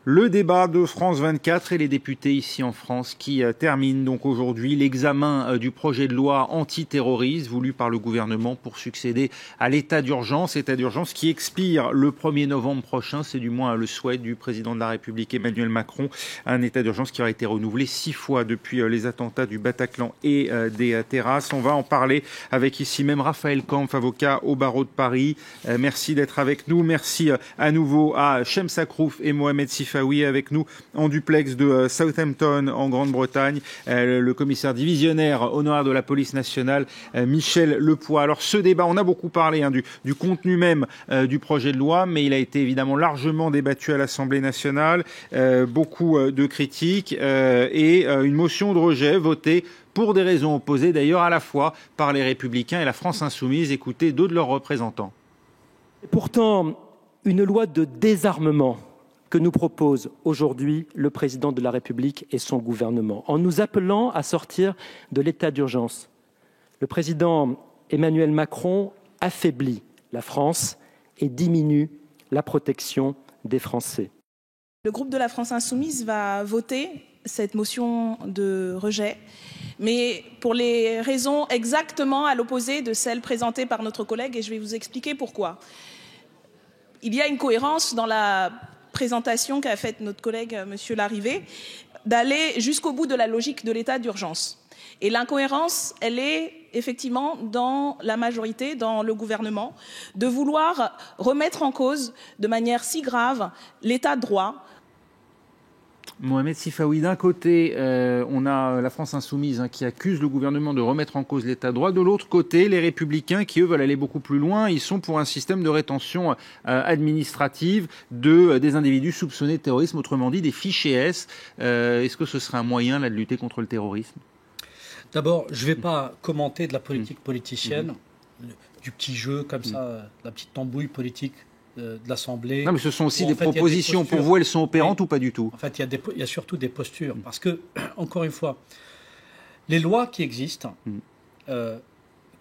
Le débat de France 24 et les députés ici en France qui terminent donc aujourd'hui l'examen du projet de loi antiterroriste voulu par le gouvernement pour succéder à l'état d'urgence qui expire le 1er novembre prochain. C'est du moins le souhait du président de la République Emmanuel Macron. Un état d'urgence qui aura été renouvelé 6 fois depuis les attentats du Bataclan et des terrasses. On va en parler avec ici même Raphaël Kampf, avocat au barreau de Paris. Merci d'être avec nous. Merci à nouveau à Shem Sakrouf et Mohamed Sifawi avec nous en duplex de Southampton en Grande-Bretagne, le commissaire divisionnaire honoraire de la police nationale Michel Lepoix. Alors ce débat, on a beaucoup parlé du contenu même du projet de loi, mais il a été évidemment largement débattu à l'Assemblée nationale, beaucoup de critiques et une motion de rejet votée pour des raisons opposées d'ailleurs à la fois par les Républicains et la France Insoumise. Écoutez deux de leurs représentants. Et pourtant, une loi de désarmement que nous propose aujourd'hui le président de la République et son gouvernement, en nous appelant à sortir de l'état d'urgence. Le président Emmanuel Macron affaiblit la France et diminue la protection des Français. Le groupe de la France Insoumise va voter cette motion de rejet, mais pour les raisons exactement à l'opposé de celles présentées par notre collègue, et je vais vous expliquer pourquoi. Il y a une cohérence dans la présentation qu'a faite notre collègue M. Larrivé, d'aller jusqu'au bout de la logique de l'état d'urgence. Et l'incohérence, elle est effectivement dans la majorité, dans le gouvernement, de vouloir remettre en cause de manière si grave l'état de droit. Mohamed Sifawi, d'un côté, on a la France Insoumise qui accuse le gouvernement de remettre en cause l'état de droit. De l'autre côté, les Républicains qui, eux, veulent aller beaucoup plus loin. Ils sont pour un système de rétention administrative des individus soupçonnés de terrorisme, autrement dit des fichiers S. Est-ce que ce serait un moyen là, de lutter contre le terrorisme ? D'abord, je ne vais pas commenter de la politique politicienne, du petit jeu comme ça, la petite tambouille politique de l'Assemblée. Non, mais ce sont aussi des propositions. Pour vous, elles sont opérantes ou pas du tout ? En fait, il y a surtout des postures. Parce que, encore une fois, les lois qui existent,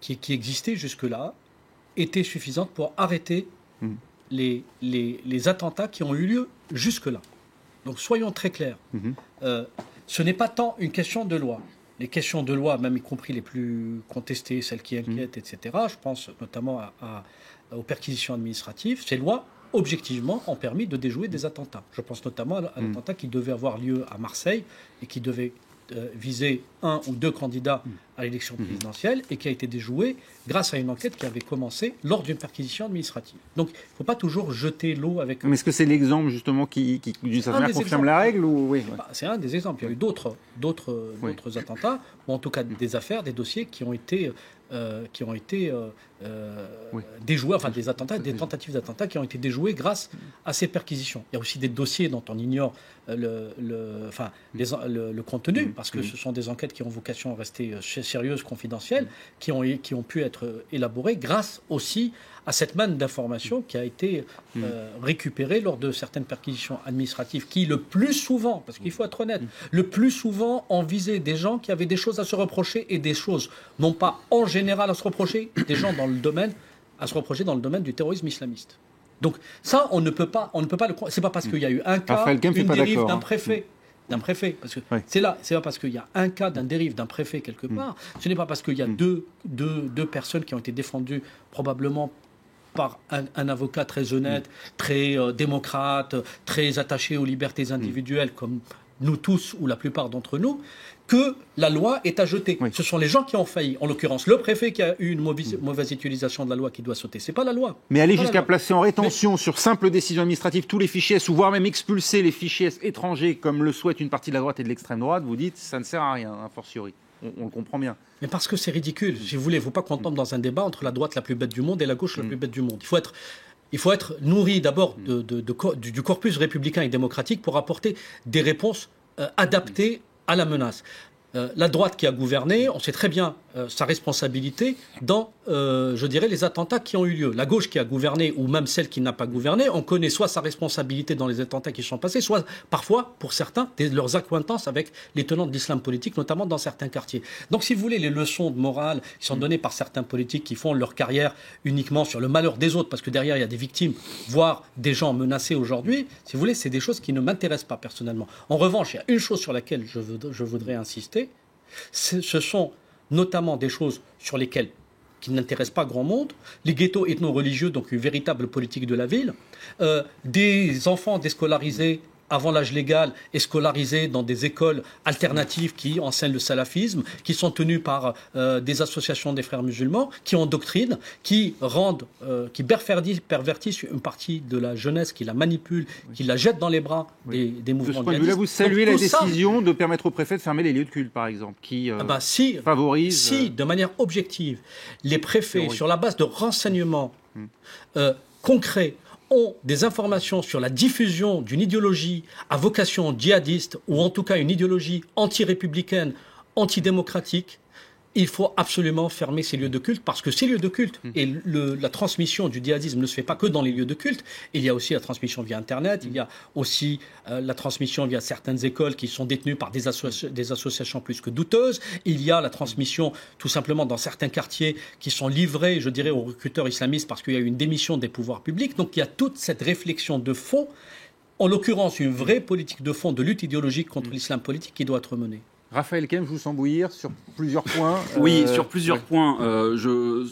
qui existaient jusque-là, étaient suffisantes pour arrêter les attentats qui ont eu lieu jusque-là. Donc, soyons très clairs. Ce n'est pas tant une question de loi. Les questions de loi, même y compris les plus contestées, celles qui inquiètent, etc., je pense notamment aux perquisitions administratives, ces lois, objectivement, ont permis de déjouer des attentats. Je pense notamment à l'attentat qui devait avoir lieu à Marseille et qui devait viser un ou deux candidats à l'élection présidentielle et qui a été déjoué grâce à une enquête qui avait commencé lors d'une perquisition administrative. Donc, il ne faut pas toujours jeter l'eau avec... Mais est-ce que c'est l'exemple, justement, qui d'une certaine manière, confirme la règle ou... Oui, ouais. C'est un des exemples. Il y a eu d'autres attentats, ou en tout cas des affaires, des dossiers qui ont été déjoués, enfin des attentats, des tentatives d'attentats qui ont été déjoués grâce à ces perquisitions. Il y a aussi des dossiers dont on ignore le contenu, parce que ce sont des enquêtes qui ont vocation à rester sérieuses, confidentielles, qui ont pu être élaborées grâce aussi à cette manne d'informations qui a été récupérée lors de certaines perquisitions administratives qui, le plus souvent, parce qu'il faut être honnête, le plus souvent ont visé des gens qui avaient des choses à se reprocher et des choses, non pas en général à se reprocher, des gens à se reprocher dans le domaine du terrorisme islamiste. Donc ça, on ne peut pas le croire. C'est pas parce qu'il y a eu un cas, une dérive d'un préfet. Parce que c'est pas parce qu'il y a un cas d'un dérive d'un préfet quelque part, ce n'est pas parce qu'il y a deux personnes qui ont été défendues probablement par un avocat très honnête, très démocrate, très attaché aux libertés individuelles comme nous tous ou la plupart d'entre nous, que la loi est à jeter. Ce sont les gens qui ont failli. En l'occurrence, le préfet qui a eu une mauvaise utilisation de la loi qui doit sauter. C'est pas la loi. Mais aller jusqu'à placer en rétention sur simple décision administrative tous les fichiers S, ou voire même expulser les fichiers S étrangers, comme le souhaite une partie de la droite et de l'extrême droite, vous dites ça ne sert à rien, a fortiori. On le comprend bien. Mais parce que c'est ridicule. Si vous voulez, il ne faut pas qu'on tombe dans un débat entre la droite la plus bête du monde et la gauche la plus bête du monde. Il faut être nourri d'abord du corpus républicain et démocratique pour apporter des réponses adaptées à la menace. La droite qui a gouverné, on sait très bien sa responsabilité dans, je dirais, les attentats qui ont eu lieu. La gauche qui a gouverné, ou même celle qui n'a pas gouverné, on connaît soit sa responsabilité dans les attentats qui sont passés, soit parfois, pour certains, leurs accointances avec les tenants de l'islam politique, notamment dans certains quartiers. Donc, si vous voulez, les leçons de morale qui sont données par certains politiques qui font leur carrière uniquement sur le malheur des autres, parce que derrière, il y a des victimes, voire des gens menacés aujourd'hui, si vous voulez, c'est des choses qui ne m'intéressent pas personnellement. En revanche, il y a une chose sur laquelle je voudrais insister, ce sont notamment des choses sur lesquelles qui n'intéressent pas grand monde, les ghettos ethno-religieux, donc une véritable politique de la ville, des enfants déscolarisés avant l'âge légal et scolarisés dans des écoles alternatives qui enseignent le salafisme, qui sont tenues par des associations des frères musulmans, qui endoctrinent, qui pervertissent une partie de la jeunesse, qui la manipulent, qui la jettent dans les bras des mouvements djihadistes. De ce point de vue-là, vous saluez la décision de permettre au préfet de fermer les lieux de culte, par exemple, qui favorise... Si, de manière objective, les préfets, sur la base de renseignements concrets, ont des informations sur la diffusion d'une idéologie à vocation djihadiste, ou en tout cas une idéologie anti-républicaine, antidémocratique, il faut absolument fermer ces lieux de culte, parce que ces lieux de culte et la transmission du djihadisme ne se fait pas que dans les lieux de culte. Il y a aussi la transmission via Internet, il y a aussi la transmission via certaines écoles qui sont détenues par des associations plus que douteuses. Il y a la transmission tout simplement dans certains quartiers qui sont livrés, je dirais, aux recruteurs islamistes parce qu'il y a eu une démission des pouvoirs publics. Donc il y a toute cette réflexion de fond, en l'occurrence une vraie politique de fond de lutte idéologique contre l'islam politique qui doit être menée. Raphaël Kem, je vous sens bouillir sur plusieurs points. Oui, sur plusieurs points.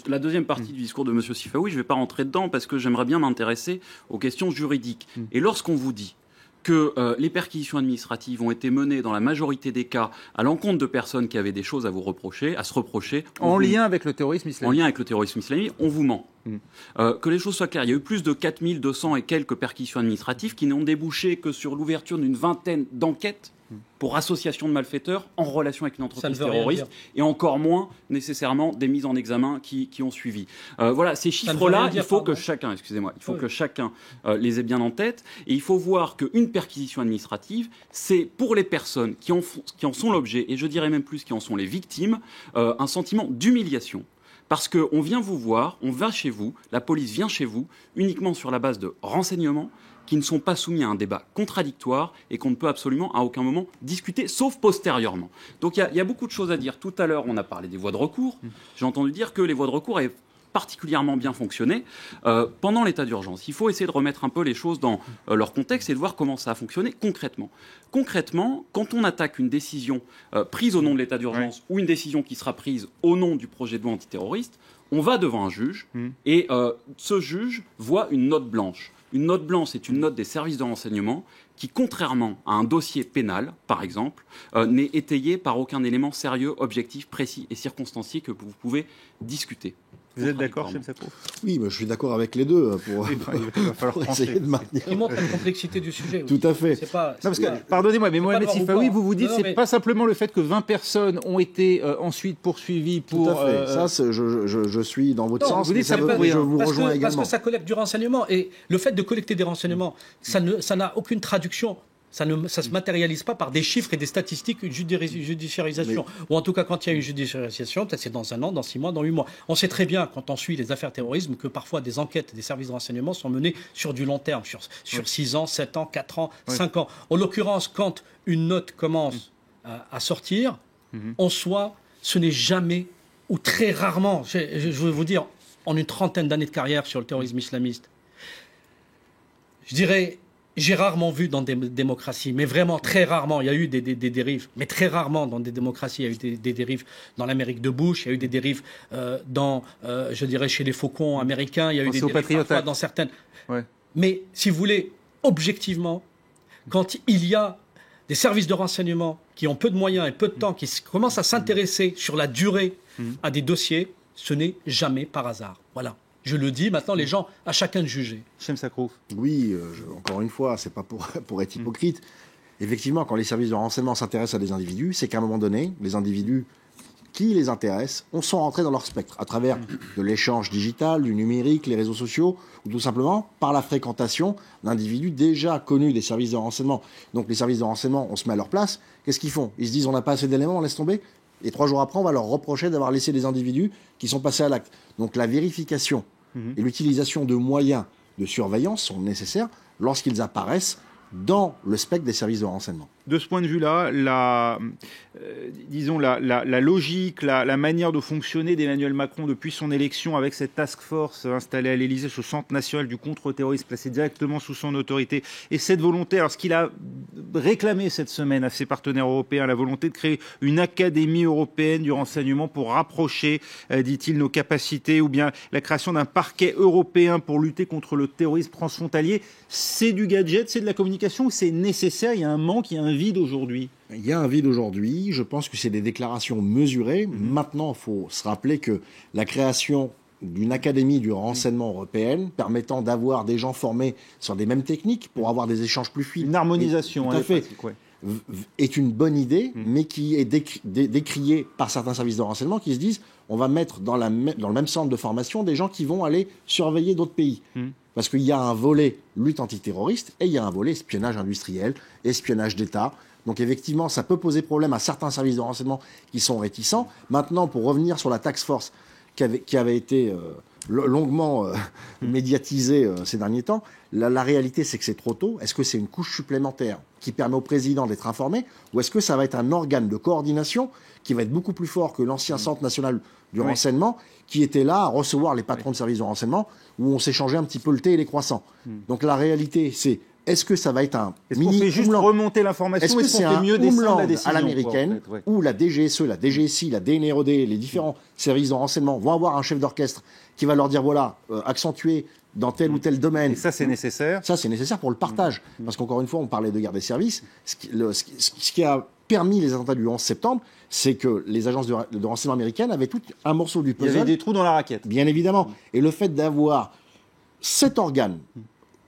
La deuxième partie du discours de M. Sifaoui, je ne vais pas rentrer dedans parce que j'aimerais bien m'intéresser aux questions juridiques. Et lorsqu'on vous dit que les perquisitions administratives ont été menées dans la majorité des cas à l'encontre de personnes qui avaient des choses à se reprocher. En lien avec le terrorisme islamique. En lien avec le terrorisme islamique, on vous ment. Que les choses soient claires, il y a eu plus de 4200 et quelques perquisitions administratives qui n'ont débouché que sur l'ouverture d'une vingtaine d'enquêtes pour association de malfaiteurs en relation avec une entreprise terroriste, et encore moins nécessairement des mises en examen qui ont suivi. Voilà, ces chiffres-là, il faut que chacun, que chacun les ait bien en tête, et il faut voir qu'une perquisition administrative, c'est pour les personnes qui en sont l'objet, et je dirais même plus qui en sont les victimes, un sentiment d'humiliation. Parce qu'on vient vous voir, on va chez vous, la police vient chez vous, uniquement sur la base de renseignements qui ne sont pas soumis à un débat contradictoire et qu'on ne peut absolument à aucun moment discuter, sauf postérieurement. Donc il y a beaucoup de choses à dire. Tout à l'heure, on a parlé des voies de recours. J'ai entendu dire que les voies de recours avaient particulièrement bien fonctionné pendant l'état d'urgence. Il faut essayer de remettre un peu les choses dans leur contexte et de voir comment ça a fonctionné concrètement. Concrètement, quand on attaque une décision prise au nom de l'état d'urgence ou une décision qui sera prise au nom du projet de loi antiterroriste, on va devant un juge et ce juge voit une note blanche. Une note blanche, c'est une note des services de renseignement qui, contrairement à un dossier pénal, par exemple, n'est étayé par aucun élément sérieux, objectif, précis et circonstancié que vous pouvez discuter. Vous êtes d'accord, Chem Sakho ? Oui, je suis d'accord avec les deux pour essayer de maintenir. Qui montre la complexité du sujet. Tout à fait. Pardonnez-moi, mais Mohamed Sifaoui, vous dites que ce n'est pas simplement le fait que 20 personnes ont été ensuite poursuivies pour... Tout à fait. Ça, je suis dans votre sens. Vous dites je vous rejoins également. Parce que ça collecte du renseignement. Et le fait de collecter des renseignements, ça n'a aucune traduction. Ça ne se matérialise pas par des chiffres et des statistiques, une judiciarisation. Ou en tout cas, quand il y a une judiciarisation, peut-être c'est dans 1 an, dans 6 mois, dans 8 mois. On sait très bien, quand on suit les affaires terrorisme, que parfois des enquêtes des services de renseignement sont menées sur du long terme, sur 6 ans, 7 ans, 4 ans, 5 ans. En l'occurrence, quand une note commence à sortir, en soi, ce n'est jamais, ou très rarement, je veux vous dire, en une trentaine d'années de carrière sur le terrorisme islamiste, je dirais... J'ai rarement vu dans des démocraties, mais vraiment très rarement, il y a eu des dérives, mais très rarement dans des démocraties, il y a eu des dérives dans l'Amérique de Bush, il y a eu des dérives je dirais, chez les faucons américains, il y a eu des dérives parfois dans certaines... Ouais. Mais si vous voulez, objectivement, quand il y a des services de renseignement qui ont peu de moyens et peu de temps, qui commencent à s'intéresser sur la durée à des dossiers, ce n'est jamais par hasard. Voilà. Je le dis, maintenant, les gens, à chacun de juger. Chem Sakho. Oui, encore une fois, c'est pas pour être hypocrite. Effectivement, quand les services de renseignement s'intéressent à des individus, c'est qu'à un moment donné, les individus qui les intéressent sont rentrés dans leur spectre, à travers de l'échange digital, du numérique, les réseaux sociaux, ou tout simplement par la fréquentation d'individus déjà connus des services de renseignement. Donc les services de renseignement, on se met à leur place. Qu'est-ce qu'ils font ? Ils se disent, on n'a pas assez d'éléments, on laisse tomber ? Et 3 jours après, on va leur reprocher d'avoir laissé des individus qui sont passés à l'acte. Donc la vérification et l'utilisation de moyens de surveillance sont nécessaires lorsqu'ils apparaissent dans le spectre des services de renseignement. De ce point de vue-là, la logique, la manière de fonctionner d'Emmanuel Macron depuis son élection avec cette task force installée à l'Élysée, ce centre national du contre-terrorisme placé directement sous son autorité, et cette volonté, alors ce qu'il a réclamé cette semaine à ses partenaires européens, la volonté de créer une académie européenne du renseignement pour rapprocher, dit-il, nos capacités, ou bien la création d'un parquet européen pour lutter contre le terrorisme transfrontalier, c'est du gadget, c'est de la communication, c'est nécessaire, il y a un manque, il y a un vide aujourd'hui. Il y a un vide aujourd'hui, je pense que c'est des déclarations mesurées. Maintenant, il faut se rappeler que la création d'une académie du renseignement européenne permettant d'avoir des gens formés sur des mêmes techniques pour avoir des échanges plus fluides. Une harmonisation, tout à fait, est une bonne idée, mais qui est décriée par certains services de renseignement qui se disent on va mettre dans le même centre de formation des gens qui vont aller surveiller d'autres pays. Parce qu'il y a un volet lutte antiterroriste et il y a un volet espionnage industriel, espionnage d'État. Donc effectivement, ça peut poser problème à certains services de renseignement qui sont réticents. Maintenant, pour revenir sur la task force qui avait été longuement médiatisée ces derniers temps, la réalité c'est que c'est trop tôt. Est-ce que c'est une couche supplémentaire qui permet au président d'être informé, ou est-ce que ça va être un organe de coordination qui va être beaucoup plus fort que l'ancien Centre national du renseignement qui était là à recevoir les patrons de services de renseignement où on s'échangeait un petit peu le thé et les croissants. Donc la réalité c'est est-ce que ça va être un mini Est-ce qu'on fait juste remonter l'information? Est-ce que c'est un mieux descendre la décision à l'américaine où la DGSE, la DGSI, la DNROD, les différents services de renseignement vont avoir un chef d'orchestre qui va leur dire voilà, accentuer dans tel ou tel domaine. Et ça, c'est nécessaire. Ça, c'est nécessaire pour le partage. Parce qu'encore une fois, on parlait de guerre des services. Ce qui a permis les attentats du 11 septembre, c'est que les agences de renseignement américaines avaient tout un morceau du puzzle. Il y avait des trous dans la raquette. Bien évidemment. Et le fait d'avoir cet organe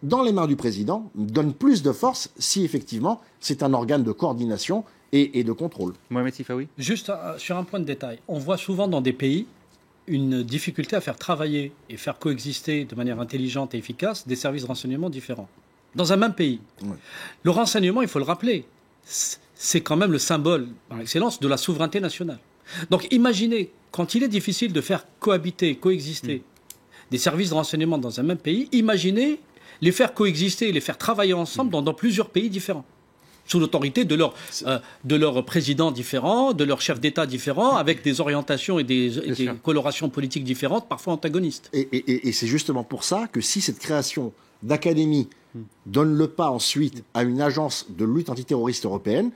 dans les mains du président donne plus de force si effectivement c'est un organe de coordination et de contrôle. Mohamed Sifawi. Juste sur un point de détail, on voit souvent dans des pays une difficulté à faire travailler et faire coexister de manière intelligente et efficace des services de renseignement différents. Dans un même pays. Le renseignement, il faut le rappeler, c'est quand même le symbole par excellence de la souveraineté nationale. Donc imaginez, quand il est difficile de faire coexister des services de renseignement dans un même pays, imaginez les faire coexister, les faire travailler ensemble dans plusieurs pays différents, sous l'autorité de leurs présidents différents, de leurs chefs d'État différents, avec des orientations et des colorations politiques différentes, parfois antagonistes. Et c'est justement pour ça que si cette création d'académie donne le pas ensuite à une agence de lutte antiterroriste européenne,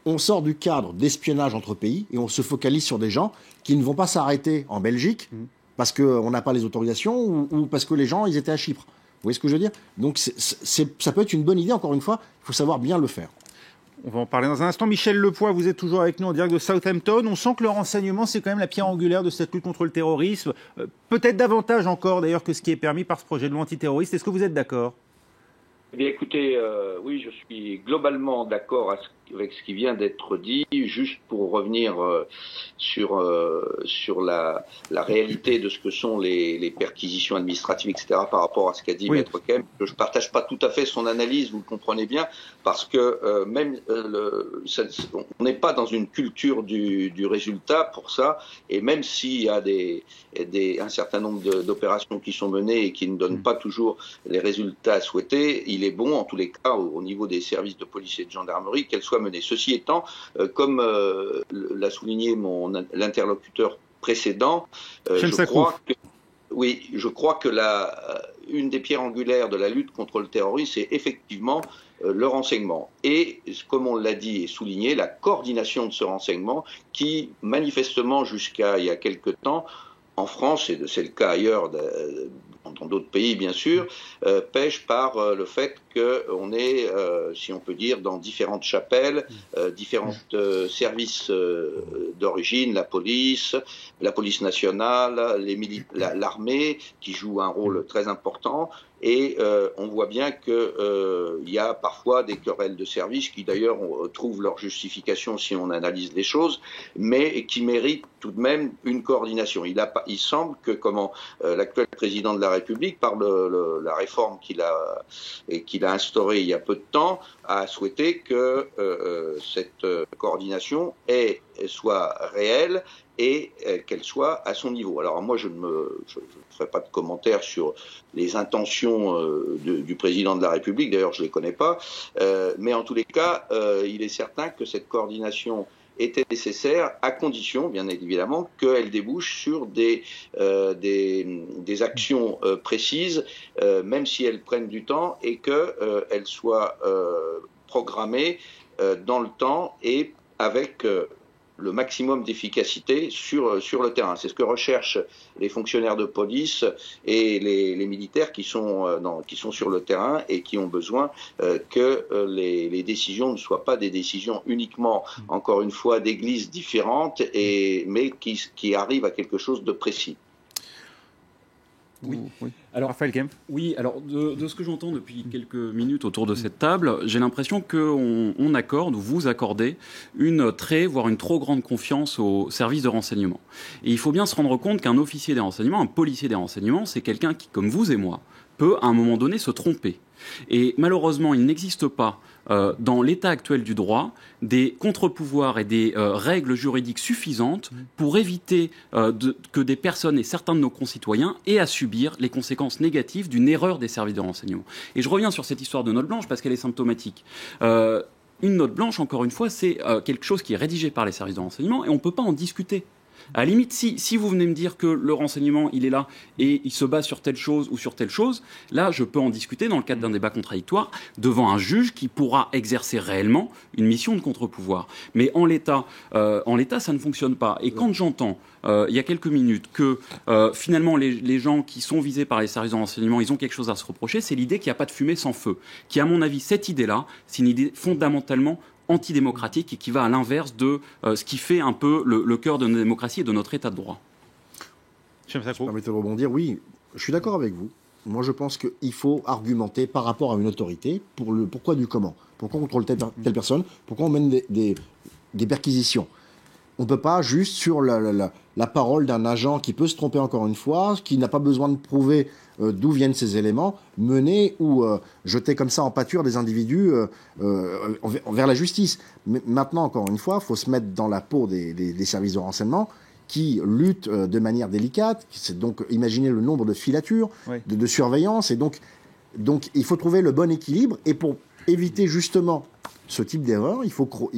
on sort du cadre d'espionnage entre pays et on se focalise sur des gens qui ne vont pas s'arrêter en Belgique parce qu'on n'a pas les autorisations ou parce que les gens ils étaient à Chypre. Vous voyez ce que je veux dire? Donc ça peut être une bonne idée, encore une fois, il faut savoir bien le faire. On va en parler dans un instant. Michel Lepoix, vous êtes toujours avec nous en direct de Southampton. On sent que le renseignement, c'est quand même la pierre angulaire de cette lutte contre le terrorisme. Peut-être davantage encore, d'ailleurs, que ce qui est permis par ce projet de loi antiterroriste. Est-ce que vous êtes d'accord? Eh bien, écoutez, oui, je suis globalement d'accord avec ce qui vient d'être dit. Juste pour revenir sur la réalité de ce que sont les perquisitions administratives, etc., par rapport à ce qu'a dit Maître Kempf, je ne partage pas tout à fait son analyse, vous le comprenez bien, parce que même on n'est pas dans une culture du résultat pour ça, et même s'il y a un certain nombre d'opérations qui sont menées et qui ne donnent pas toujours les résultats souhaités, il est bon, en tous les cas, au niveau des services de police et de gendarmerie, qu'elles soient menées. Ceci étant, comme l'a souligné l'interlocuteur précédent, je crois que une des pierres angulaires de la lutte contre le terrorisme, c'est effectivement le renseignement. Et, comme on l'a dit et souligné, la coordination de ce renseignement qui, manifestement, jusqu'à il y a quelque temps, en France, et c'est le cas ailleurs, dans d'autres pays bien sûr, pêche par le fait qu'on est, si on peut dire, dans différentes chapelles, différents services d'origine, la police nationale, l'armée, qui joue un rôle très important. Et on voit bien qu'il y a parfois des querelles de services qui d'ailleurs trouvent leur justification si on analyse les choses, mais qui méritent tout de même une coordination. Il semble que l'actuel président de la République, par la réforme qu'il a instaurée il y a peu de temps, a souhaité que cette coordination soit réelle et qu'elle soit à son niveau. Alors moi, je ne ferai pas de commentaires sur les intentions du président de la République, d'ailleurs je ne les connais pas, mais en tous les cas, il est certain que cette coordination était nécessaire, à condition, bien évidemment, qu'elle débouche sur des actions précises, même si elles prennent du temps, et qu'elles soient programmées dans le temps et avec le maximum d'efficacité sur le terrain. C'est ce que recherchent les fonctionnaires de police et les militaires qui sont sur le terrain et qui ont besoin que les décisions ne soient pas des décisions uniquement, encore une fois, d'églises différentes, mais qui arrivent à quelque chose de précis. Oui. Alors, Raphaël Kempf. Oui, alors de ce que j'entends depuis quelques minutes autour de cette table, j'ai l'impression qu'on accorde, ou vous accordez, une voire une trop grande confiance aux services de renseignement. Et il faut bien se rendre compte qu'un officier des renseignements, un policier des renseignements, c'est quelqu'un qui, comme vous et moi, peut à un moment donné se tromper. Et malheureusement, il n'existe pas dans l'état actuel du droit des contre-pouvoirs et des règles juridiques suffisantes pour éviter que des personnes et certains de nos concitoyens aient à subir les conséquences négatives d'une erreur des services de renseignement. Et je reviens sur cette histoire de note blanche parce qu'elle est symptomatique. Une note blanche, encore une fois, c'est quelque chose qui est rédigé par les services de renseignement et on ne peut pas en discuter. À la limite, si vous venez me dire que le renseignement, il est là et il se base sur telle chose ou sur telle chose, là, je peux en discuter dans le cadre d'un débat contradictoire devant un juge qui pourra exercer réellement une mission de contre-pouvoir. Mais en l'état, ça ne fonctionne pas. Et quand j'entends, il y a quelques minutes, que finalement, les gens qui sont visés par les services de renseignement, ils ont quelque chose à se reprocher, c'est l'idée qu'il n'y a pas de fumée sans feu. Qui, à mon avis, cette idée-là, c'est une idée fondamentalement antidémocratique et qui va à l'inverse de ce qui fait un peu le cœur de notre démocratie et de notre état de droit. Je me permets de rebondir. Oui, je suis d'accord avec vous. Moi, je pense qu'il faut argumenter par rapport à une autorité pour le pourquoi du comment. Pourquoi on contrôle telle personne? Pourquoi on mène des perquisitions? On ne peut pas juste sur la parole d'un agent qui peut se tromper encore une fois, qui n'a pas besoin de prouver d'où viennent ces éléments, mener ou jeter comme ça en pâture des individus vers la justice. Mais maintenant, encore une fois, il faut se mettre dans la peau des services de renseignement qui luttent de manière délicate. C'est donc imaginer le nombre de filatures, de surveillance. Et donc, il faut trouver le bon équilibre. Et pour éviter justement ce type d'erreur, il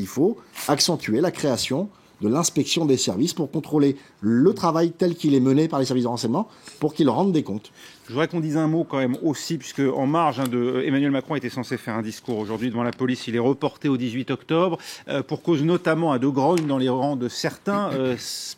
faut accentuer la création de l'inspection des services pour contrôler le travail tel qu'il est mené par les services de renseignement pour qu'ils rendent des comptes. Je voudrais qu'on dise un mot quand même aussi, puisque en marge, Emmanuel Macron était censé faire un discours aujourd'hui devant la police. Il est reporté au 18 octobre, pour cause notamment de grogne dans les rangs de certains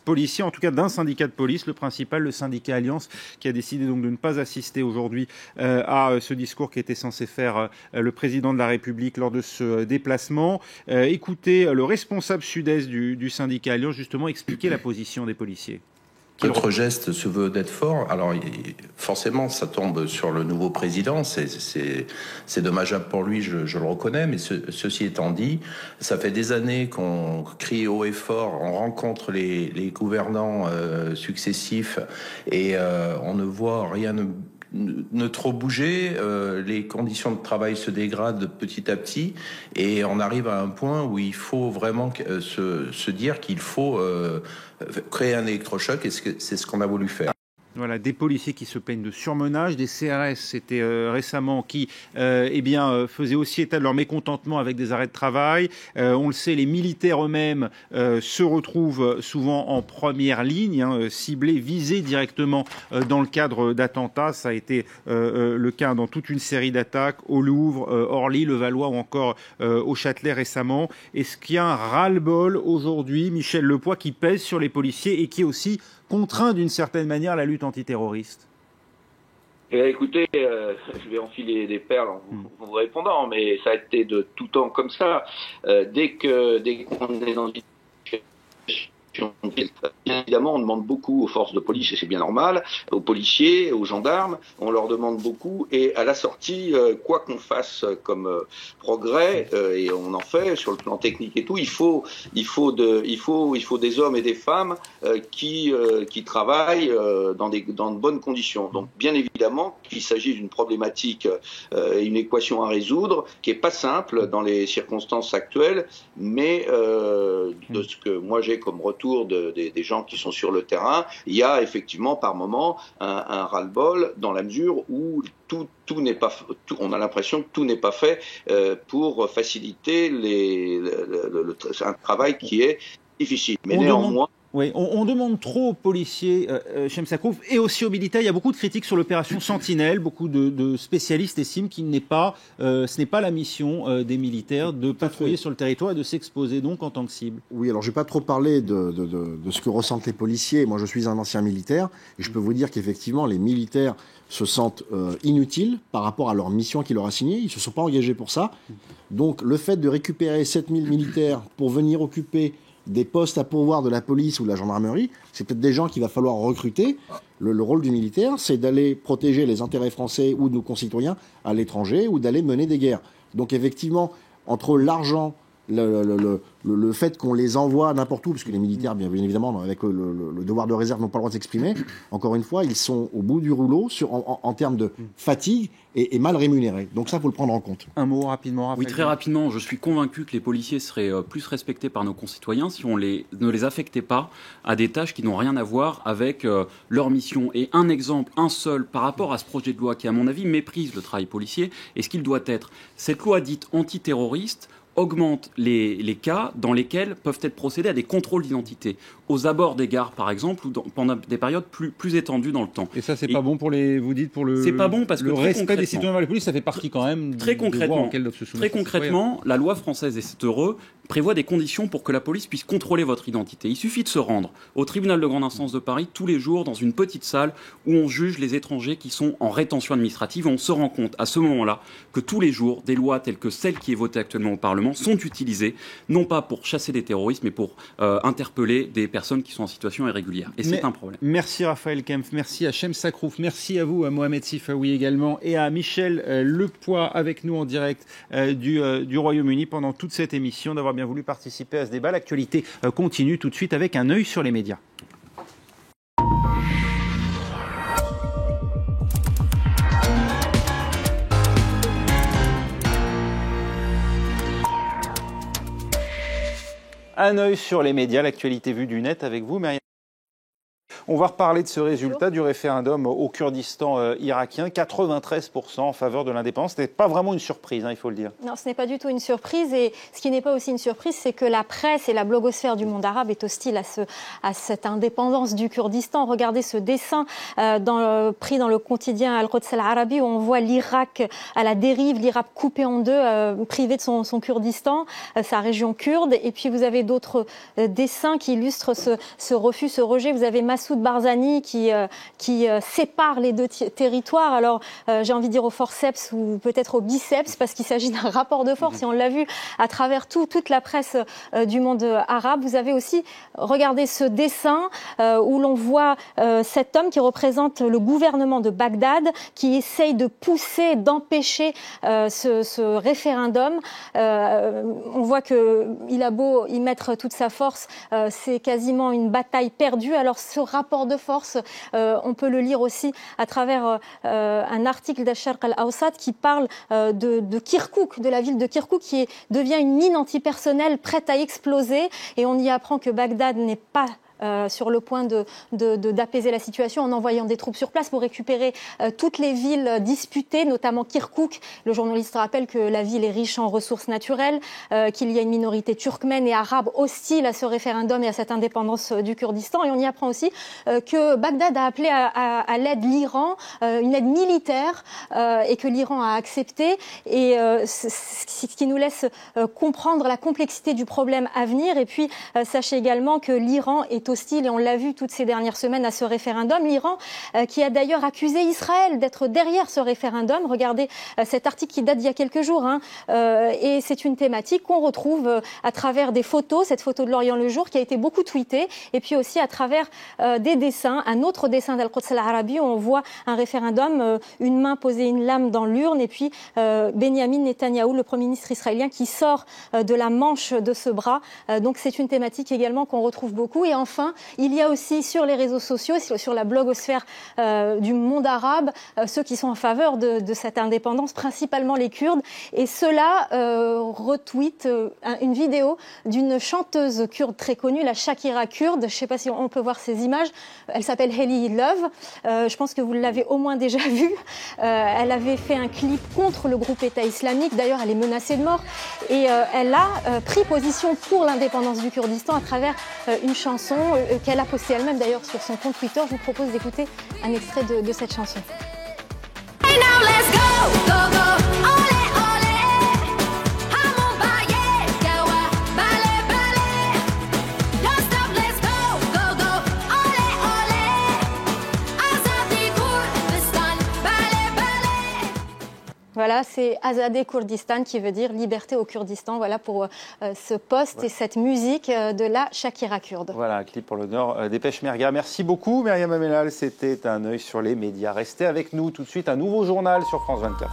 policiers, en tout cas d'un syndicat de police, le principal, le syndicat Alliance, qui a décidé donc de ne pas assister aujourd'hui à ce discours qui était censé faire le président de la République lors de ce déplacement. Écoutez le responsable sud-est du syndicat Alliance justement expliquer la position des policiers. Notre geste se veut d'être fort. Alors, forcément, ça tombe sur le nouveau président. C'est dommageable pour lui, je le reconnais. Mais ceci étant dit, ça fait des années qu'on crie haut et fort. On rencontre les gouvernants successifs et on ne voit rien ne trop bouger, les conditions de travail se dégradent petit à petit et on arrive à un point où il faut vraiment se dire qu'il faut créer un électrochoc et c'est ce qu'on a voulu faire. Voilà, des policiers qui se plaignent de surmenage, des CRS, c'était récemment, qui faisaient aussi état de leur mécontentement avec des arrêts de travail. On le sait, les militaires eux-mêmes se retrouvent souvent en première ligne, ciblés, visés directement dans le cadre d'attentats. Ça a été le cas dans toute une série d'attaques au Louvre, Orly, le Valois ou encore au Châtelet récemment. Est-ce qu'il y a un ras-le-bol aujourd'hui, Michel Lepoix, qui pèse sur les policiers et qui est aussi contraint d'une certaine manière la lutte antiterroriste? Écoutez, je vais enfiler des perles en vous répondant, mais ça a été de tout temps comme ça. Dès qu'on est dans une situation situation. Bien évidemment, on demande beaucoup aux forces de police, et c'est bien normal, aux policiers, aux gendarmes, on leur demande beaucoup, et à la sortie, quoi qu'on fasse comme progrès, et on en fait sur le plan technique et tout, il faut des hommes et des femmes qui travaillent dans de bonnes conditions. Donc, bien évidemment, qu'il s'agit d'une problématique, une équation à résoudre, qui est pas simple dans les circonstances actuelles, mais de ce que moi j'ai comme retour des gens qui sont sur le terrain, il y a effectivement par moment un ras-le-bol dans la mesure où tout n'est pas, on a l'impression que tout n'est pas fait pour faciliter un travail qui est difficile. Mais néanmoins. Oui, on demande trop aux policiers, Chem Sakrouf, et aussi aux militaires. Il y a beaucoup de critiques sur l'opération Sentinelle. Beaucoup de spécialistes estiment ce n'est pas la mission des militaires de patrouiller sur le territoire et de s'exposer donc en tant que cible. Oui, alors je ne vais pas trop parler de ce que ressentent les policiers. Moi, je suis un ancien militaire et je peux vous dire qu'effectivement, les militaires se sentent inutiles par rapport à leur mission qui leur a signée. Ils ne se sont pas engagés pour ça. Donc, le fait de récupérer 7000 militaires pour venir occuper des postes à pourvoir de la police ou de la gendarmerie, c'est peut-être des gens qu'il va falloir recruter. Le rôle du militaire, c'est d'aller protéger les intérêts français ou de nos concitoyens à l'étranger ou d'aller mener des guerres. Donc effectivement, entre l'argent, le fait qu'on les envoie n'importe où, parce que les militaires, bien évidemment, avec le devoir de réserve, n'ont pas le droit de s'exprimer, encore une fois, ils sont au bout du rouleau en termes de fatigue et mal rémunérés. Donc ça, il faut le prendre en compte. Un mot rapidement, Raphaël. Oui, très rapidement. Je suis convaincu que les policiers seraient plus respectés par nos concitoyens si on ne les affectait pas à des tâches qui n'ont rien à voir avec leur mission. Et un exemple, un seul, par rapport à ce projet de loi qui, à mon avis, méprise le travail policier et ce qu'il doit être. Cette loi dite antiterroriste augmente les cas dans lesquels peuvent être procédés à des contrôles d'identité, aux abords des gares par exemple, ou pendant des périodes plus étendues dans le temps. Et ça, c'est pas bon pour c'est pas bon parce que le respect des citoyens vers les polices, ça fait partie quand même très concrètement, la loi française, et c'est heureux, prévoit des conditions pour que la police puisse contrôler votre identité. Il suffit de se rendre au tribunal de grande instance de Paris tous les jours dans une petite salle où on juge les étrangers qui sont en rétention administrative. On se rend compte à ce moment-là que tous les jours, des lois telles que celle qui est votée actuellement au Parlement sont utilisées, non pas pour chasser des terroristes, mais pour interpeller des personnes qui sont en situation irrégulière. Et c'est un problème. Merci Raphaël Kempf, merci à Chem Sakrouf, merci à vous, à Mohamed Sifaoui également, et à Michel Lepoix avec nous en direct du Royaume-Uni pendant toute cette émission, d'avoir bien voulu participer à ce débat. L'actualité continue tout de suite avec un œil sur les médias. Un œil sur les médias, l'actualité vue du net avec vous, Myriam. On va reparler de ce résultat du référendum au Kurdistan irakien, 93% en faveur de l'indépendance. Ce n'est pas vraiment une surprise, il faut le dire. Non, ce n'est pas du tout une surprise. Et ce qui n'est pas aussi une surprise, c'est que la presse et la blogosphère du monde arabe est hostile à cette indépendance du Kurdistan. Regardez ce dessin pris dans le quotidien Al-Quds Al-Arabi où on voit l'Irak à la dérive, l'Irak coupé en deux, privé de son Kurdistan, sa région kurde. Et puis vous avez d'autres dessins qui illustrent ce refus, ce rejet. Vous avez Massoud Barzani qui sépare les deux territoires. Alors, j'ai envie de dire au forceps ou peut-être au biceps parce qu'il s'agit d'un rapport de force et on l'a vu à travers toute la presse du monde arabe. Vous avez aussi regardé ce dessin où l'on voit cet homme qui représente le gouvernement de Bagdad qui essaye de pousser, d'empêcher ce référendum. On voit qu'il a beau y mettre toute sa force, c'est quasiment une bataille perdue. Alors, ce rapport de force, on peut le lire aussi à travers un article d'Al-Sharq Al-Awsat qui parle de Kirkouk, de la ville de Kirkouk qui devient une mine antipersonnelle prête à exploser et on y apprend que Bagdad n'est pas sur le point d'apaiser la situation en envoyant des troupes sur place pour récupérer toutes les villes disputées, notamment Kirkouk. Le journaliste rappelle que la ville est riche en ressources naturelles, qu'il y a une minorité turkmène et arabe hostile à ce référendum et à cette indépendance du Kurdistan. Et on y apprend aussi que Bagdad a appelé à l'aide l'Iran, une aide militaire, et que l'Iran a accepté. Et ce qui nous laisse comprendre la complexité du problème à venir. Et puis, sachez également que l'Iran est est hostile, et on l'a vu toutes ces dernières semaines à ce référendum. L'Iran qui a d'ailleurs accusé Israël d'être derrière ce référendum. Regardez cet article qui date d'il y a quelques jours, et c'est une thématique qu'on retrouve à travers des photos, cette photo de L'Orient le Jour qui a été beaucoup tweetée, et puis aussi à travers des dessins, un autre dessin d'Al-Quds Al-Arabi où on voit un référendum, une main poser une lame dans l'urne, et puis Benyamin Netanyahou, le Premier ministre israélien, qui sort de la manche de ce bras. Donc c'est une thématique également qu'on retrouve beaucoup. Et enfin, il y a aussi sur les réseaux sociaux, sur la blogosphère du monde arabe, ceux qui sont en faveur de cette indépendance, principalement les Kurdes. Et ceux-là retweetent une vidéo d'une chanteuse kurde très connue, la Shakira kurde. Je ne sais pas si on peut voir ces images. Elle s'appelle Hailey Love. Je pense que vous l'avez au moins déjà vue. Elle avait fait un clip contre le groupe État islamique. D'ailleurs, elle est menacée de mort. Et elle a pris position pour l'indépendance du Kurdistan à travers une chanson qu'elle a postée elle-même d'ailleurs sur son compte Twitter. Je vous propose d'écouter un extrait de cette chanson. Hey now, let's go, go, go. Voilà, c'est Azadeh Kurdistan qui veut dire liberté au Kurdistan. Voilà pour ce post et cette musique de la Shakira kurde. Voilà, un clip pour l'honneur des Peshmerga. Merci beaucoup, Myriam Amelal. C'était un œil sur les médias. Restez avec nous tout de suite. Un nouveau journal sur France 24.